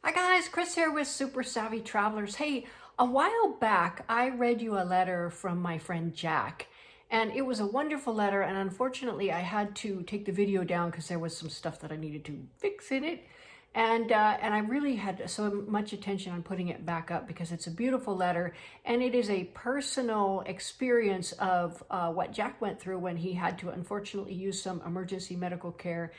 Hi guys, Chris here with Super Savvy Travelers. Hey, a while back I read you a letter from my friend Jack, and it was a wonderful letter, and unfortunately I had to take the video down because there was some stuff that I needed to fix in it. And I really had so much attention on putting it back up because it's a beautiful letter, and it is a personal experience of what Jack went through when he had to unfortunately use some emergency medical care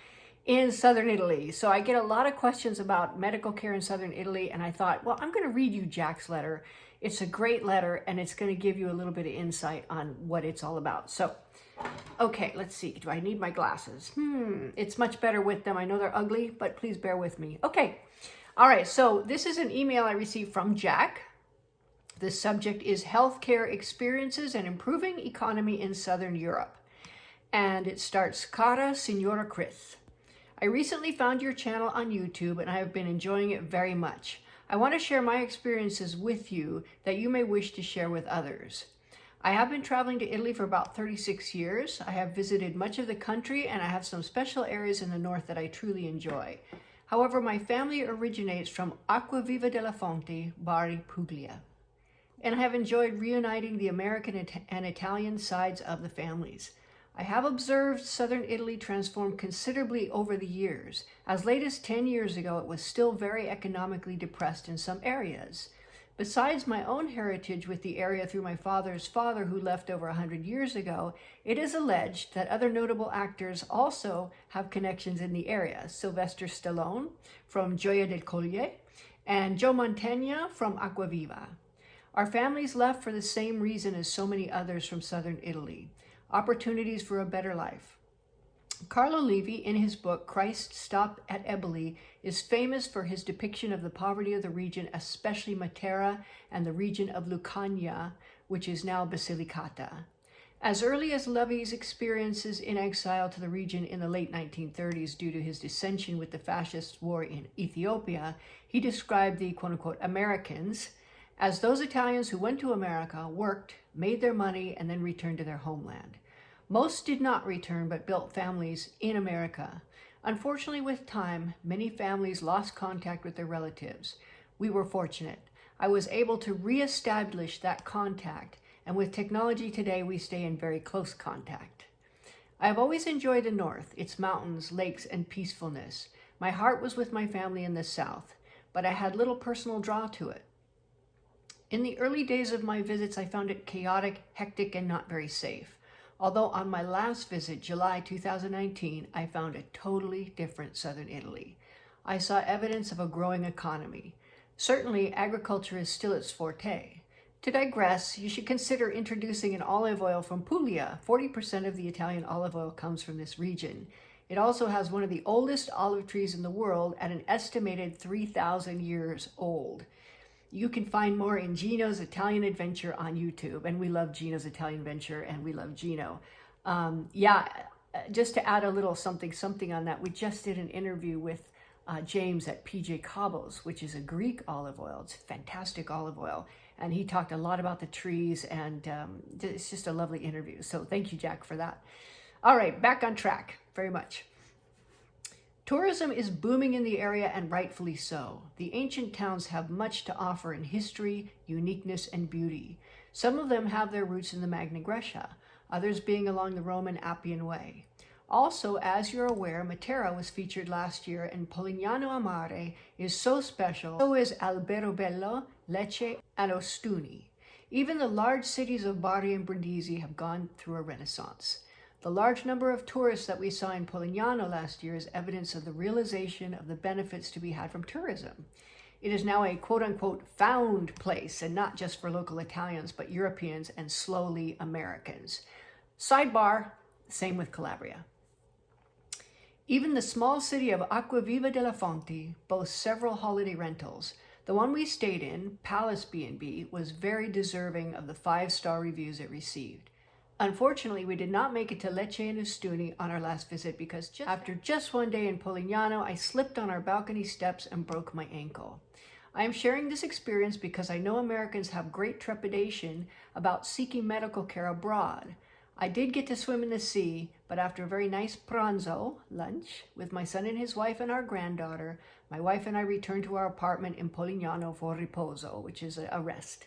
in southern Italy. So I get a lot of questions about medical care in southern Italy, and I thought, well, I'm going to read you Jack's letter. It's a great letter, and it's going to give you a little bit of insight on what it's all about. So, okay, let's see. Do I need my glasses? It's much better with them. I know they're ugly, but please bear with me. Okay. All right, so this is an email I received from Jack. The subject is Healthcare Experiences and Improving Economy in Southern Europe. And it starts, Cara Signora Chris. I recently found your channel on YouTube and I have been enjoying it very much. I want to share my experiences with you that you may wish to share with others. I have been traveling to Italy for about 36 years. I have visited much of the country and I have some special areas in the north that I truly enjoy. However, my family originates from Acquaviva della Fonte, Bari, Puglia. And I have enjoyed reuniting the American and Italian sides of the families. I have observed southern Italy transform considerably over the years. As late as 10 years ago, it was still very economically depressed in some areas. Besides my own heritage with the area through my father's father who left over 100 years ago, it is alleged that other notable actors also have connections in the area. Sylvester Stallone from Gioia del Colle and Joe Mantegna from Acquaviva. Our families left for the same reason as so many others from southern Italy. Opportunities for a better life. Carlo Levi, in his book Christ Stop at Eboli, is famous for his depiction of the poverty of the region, especially Matera and the region of Lucania, which is now Basilicata. As early as Levi's experiences in exile to the region in the late 1930s due to his dissension with the fascist war in Ethiopia, he described the quote-unquote Americans as those Italians who went to America, worked, made their money, and then returned to their homeland. Most did not return but built families in America. Unfortunately, with time, many families lost contact with their relatives. We were fortunate. I was able to reestablish that contact, and with technology today, we stay in very close contact. I have always enjoyed the North, its mountains, lakes, and peacefulness. My heart was with my family in the South, but I had little personal draw to it. In the early days of my visits, I found it chaotic, hectic, and not very safe. Although on my last visit, July 2019, I found a totally different southern Italy. I saw evidence of a growing economy. Certainly, agriculture is still its forte. To digress, you should consider introducing an olive oil from Puglia. 40% of the Italian olive oil comes from this region. It also has one of the oldest olive trees in the world at an estimated 3,000 years old. You can find more in Gino's Italian Adventure on YouTube, and we love Gino's Italian Adventure, and we love Gino. Just to add a little something on that, we just did an interview with James at PJ Kabos, which is a Greek olive oil. It's fantastic olive oil, and he talked a lot about the trees, and it's just a lovely interview. So thank you, Jack, for that. All right, back on track, very much. Tourism is booming in the area, and rightfully so. The ancient towns have much to offer in history, uniqueness, and beauty. Some of them have their roots in the Magna Graecia, others being along the Roman Appian Way. Also, as you're aware, Matera was featured last year, and Polignano a Mare is so special. So is Alberobello, Lecce, and Ostuni. Even the large cities of Bari and Brindisi have gone through a renaissance. The large number of tourists that we saw in Polignano last year is evidence of the realization of the benefits to be had from tourism. It is now a quote-unquote found place, and not just for local Italians, but Europeans and slowly Americans. Sidebar, same with Calabria. Even the small city of Acquaviva della Fonte boasts several holiday rentals. The one we stayed in, Palace B&B, was very deserving of the 5-star reviews it received. Unfortunately, we did not make it to Lecce and Ostuni on our last visit because after just one day in Polignano, I slipped on our balcony steps and broke my ankle. I am sharing this experience because I know Americans have great trepidation about seeking medical care abroad. I did get to swim in the sea, but after a very nice pranzo, lunch, with my son and his wife and our granddaughter, my wife and I returned to our apartment in Polignano for riposo, which is a rest.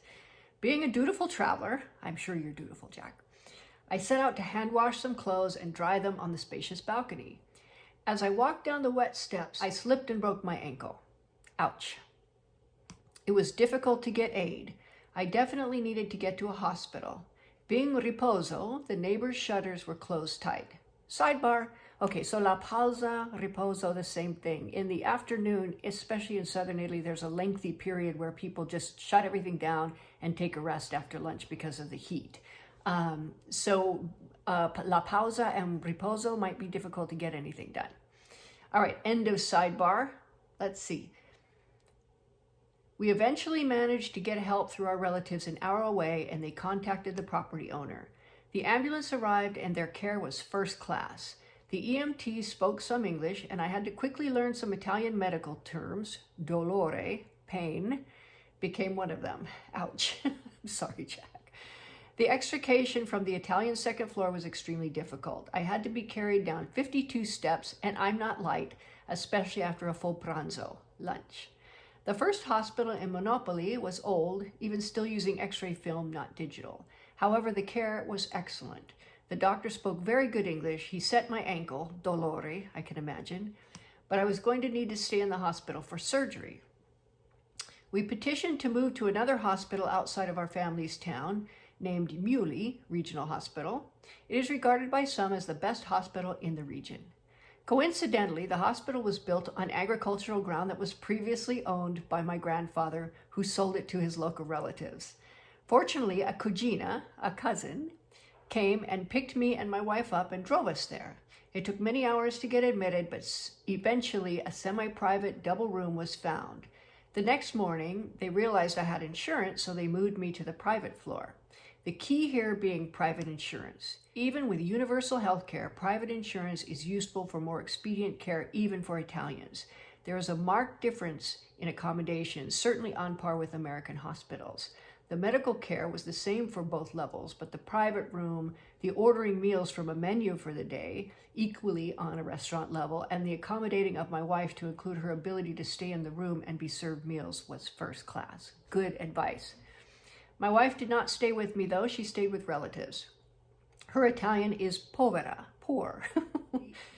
Being a dutiful traveler, I'm sure you're dutiful, Jack, I set out to hand wash some clothes and dry them on the spacious balcony. As I walked down the wet steps, I slipped and broke my ankle. Ouch. It was difficult to get aid. I definitely needed to get to a hospital. Being riposo, the neighbors' shutters were closed tight. Sidebar. Okay, so la pausa, riposo, the same thing. In the afternoon, especially in southern Italy, there's a lengthy period where people just shut everything down and take a rest after lunch because of the heat. La pausa and riposo might be difficult to get anything done. All right, end of sidebar. Let's see. We eventually managed to get help through our relatives an hour away, and they contacted the property owner. The ambulance arrived and their care was first class. The EMT spoke some English, and I had to quickly learn some Italian medical terms. Dolore, pain, became one of them. Ouch. I'm sorry, Jack. The extrication from the Italian second floor was extremely difficult. I had to be carried down 52 steps, and I'm not light, especially after a full pranzo, lunch. The first hospital in Monopoli was old, even still using x-ray film, not digital. However, the care was excellent. The doctor spoke very good English. He set my ankle, dolore, I can imagine, but I was going to need to stay in the hospital for surgery. We petitioned to move to another hospital outside of our family's town, named Miulli Regional Hospital. It is regarded by some as the best hospital in the region. Coincidentally, the hospital was built on agricultural ground that was previously owned by my grandfather, who sold it to his local relatives. Fortunately, a Cugina, a cousin, came and picked me and my wife up and drove us there. It took many hours to get admitted, but eventually a semi-private double room was found. The next morning, they realized I had insurance, so they moved me to the private floor. The key here being private insurance. Even with universal health care, private insurance is useful for more expedient care, even for Italians. There is a marked difference in accommodations, certainly on par with American hospitals. The medical care was the same for both levels, but the private room, the ordering meals from a menu for the day, equally on a restaurant level, and the accommodating of my wife to include her ability to stay in the room and be served meals was first class. Good advice. My wife did not stay with me, though. She stayed with relatives. Her Italian is povera, poor.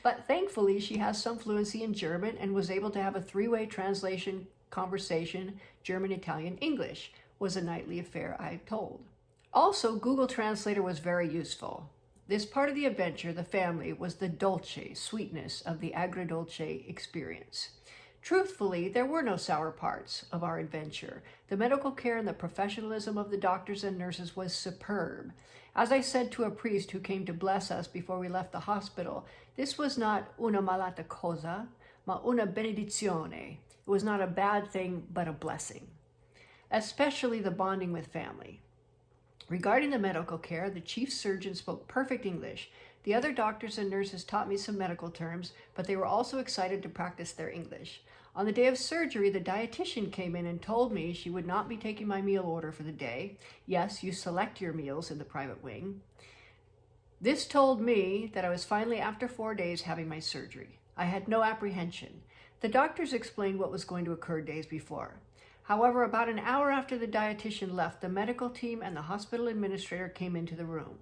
But thankfully, she has some fluency in German and was able to have a three-way translation conversation, German, Italian, English, was a nightly affair, I'm told. Also, Google Translator was very useful. This part of the adventure, the family, was the dolce, sweetness of the agrodolce experience. Truthfully, there were no sour parts of our adventure. The medical care and the professionalism of the doctors and nurses was superb. As I said to a priest who came to bless us before we left the hospital, this was not una malata cosa, ma una benedizione. It was not a bad thing, but a blessing. Especially the bonding with family. Regarding the medical care, the chief surgeon spoke perfect English. The other doctors and nurses taught me some medical terms, but they were also excited to practice their English. On the day of surgery, the dietitian came in and told me she would not be taking my meal order for the day. Yes, you select your meals in the private wing. This told me that I was finally, after 4 days, having my surgery. I had no apprehension. The doctors explained what was going to occur days before. However, about an hour after the dietitian left, the medical team and the hospital administrator came into the room.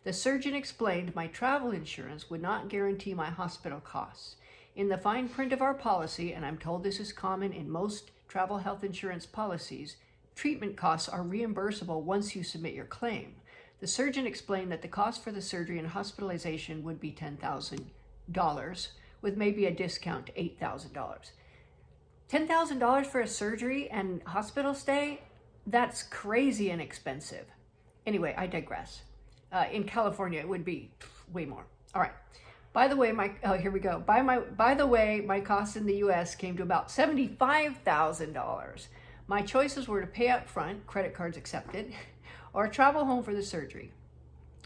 The surgeon explained my travel insurance would not guarantee my hospital costs. In the fine print of our policy, and I'm told this is common in most travel health insurance policies, treatment costs are reimbursable once you submit your claim. The surgeon explained that the cost for the surgery and hospitalization would be $10,000, with maybe a discount to $8,000. $10,000 for a surgery and hospital stay? That's crazy inexpensive. Anyway, I digress. In California, it would be way more. All right. By the way, here we go. By the way, my costs in the U.S. came to about $75,000. My choices were to pay up front, credit cards accepted, or travel home for the surgery.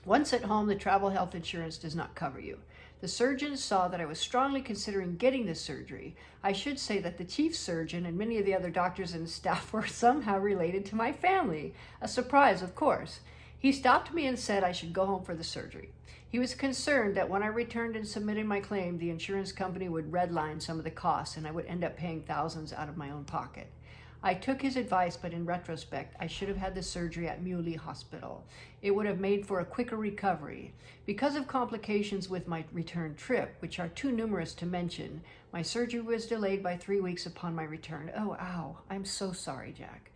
Once at home, the travel health insurance does not cover you. The surgeon saw that I was strongly considering getting the surgery. I should say that the chief surgeon and many of the other doctors and staff were somehow related to my family. A surprise, of course. He stopped me and said I should go home for the surgery. He was concerned that when I returned and submitted my claim, the insurance company would redline some of the costs and I would end up paying thousands out of my own pocket. I took his advice, but in retrospect, I should have had the surgery at Miulli Hospital. It would have made for a quicker recovery. Because of complications with my return trip, which are too numerous to mention, my surgery was delayed by 3 weeks upon my return. Oh, ow. I'm so sorry, Jack.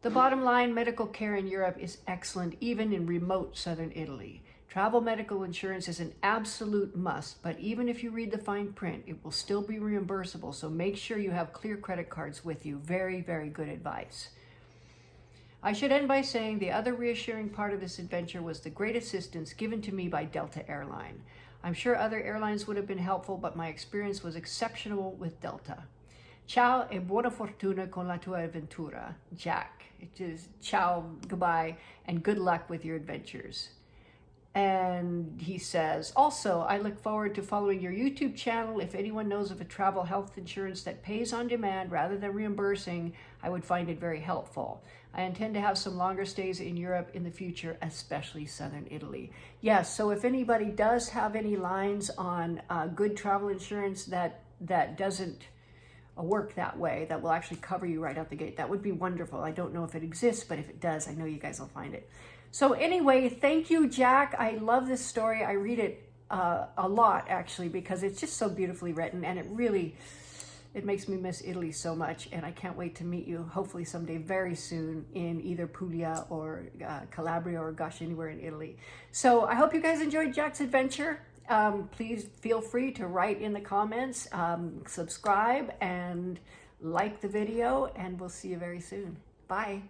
The bottom line, medical care in Europe is excellent, even in remote southern Italy. Travel medical insurance is an absolute must, but even if you read the fine print, it will still be reimbursable, so make sure you have clear credit cards with you. Very, very good advice. I should end by saying the other reassuring part of this adventure was the great assistance given to me by Delta Airline. I'm sure other airlines would have been helpful, but my experience was exceptional with Delta. Ciao e buona fortuna con la tua avventura, Jack. It is ciao, goodbye, and good luck with your adventures. And he says, also, I look forward to following your YouTube channel. If anyone knows of a travel health insurance that pays on demand rather than reimbursing, I would find it very helpful. I intend to have some longer stays in Europe in the future, especially southern Italy. Yes, so if anybody does have any lines on good travel insurance that doesn't work that way, that will actually cover you right out the gate, that would be wonderful. I don't know if it exists, but if it does, I know you guys will find it. So anyway, thank you, Jack. I love this story. I read it a lot, actually, because it's just so beautifully written, and it makes me miss Italy so much, and I can't wait to meet you, hopefully someday very soon, in either Puglia or Calabria or gosh, anywhere in Italy. So I hope you guys enjoyed Jack's adventure. Please feel free to write in the comments, subscribe, and like the video, and we'll see you very soon. Bye.